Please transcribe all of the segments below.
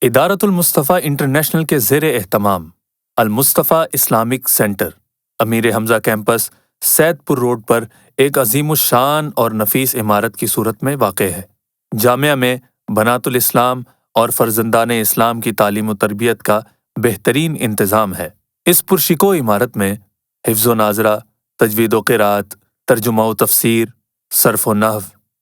ادارۃ المصطفیٰ international کے زیر اہتمام المصطفیٰ اسلامک سینٹر امیر حمزہ کیمپس سید پور روڈ پر ایک عظیم الشان اور نفیس عمارت کی صورت میں واقع ہے۔ جامعہ میں بنات الاسلام اور فرزندان اسلام کی تعلیم و تربیت کا بہترین انتظام ہے۔ اس پرشکو عمارت میں حفظ و ناظرہ، تجوید و قرات، ترجمہ و تفسیر، صرف و نحو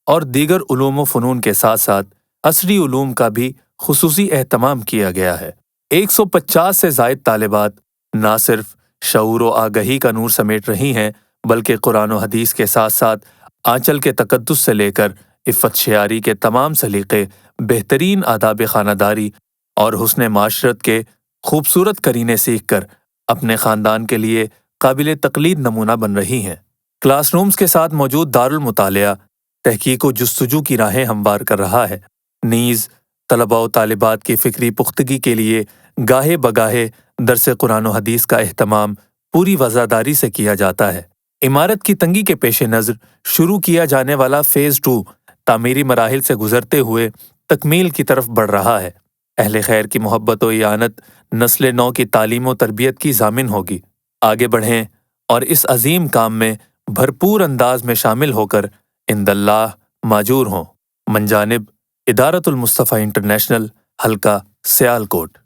اور دیگر علوم و فنون کے ساتھ ساتھ عصری علوم کا بھی خصوصی اہتمام کیا گیا ہے۔ 150 سے زائد طالبات نہ صرف شعور و آگہی کا نور سمیٹ رہی ہیں بلکہ قرآن و حدیث کے ساتھ ساتھ آنچل کے تقدس سے لے کر عفت شعاری کے تمام سلیقے، بہترین آداب خانہ داری اور حسن معاشرت کے خوبصورت قرینے سیکھ کر اپنے خاندان کے لیے قابل تقلید نمونہ بن رہی ہیں۔ کلاس رومز کے ساتھ موجود دارالمطالعہ تحقیق و جستجو کی راہیں ہموار کر رہا ہے۔ نیز طلباء و طالبات کی فکری پختگی کے لیے گاہے بگاہے درس قرآن و حدیث کا اہتمام پوری وزاداری سے کیا جاتا ہے۔ عمارت کی تنگی کے پیش نظر شروع کیا جانے والا فیز 2 تعمیری مراحل سے گزرتے ہوئے تکمیل کی طرف بڑھ رہا ہے۔ اہل خیر کی محبت و اعانت نسل نو کی تعلیم و تربیت کی ضامن ہوگی۔ آگے بڑھیں اور اس عظیم کام میں بھرپور انداز میں شامل ہو کر عند اللہ ماجور ہوں۔ من جانب ادارۃ المصطفیٰ انٹرنیشنل، حلقہ سیالکوٹ۔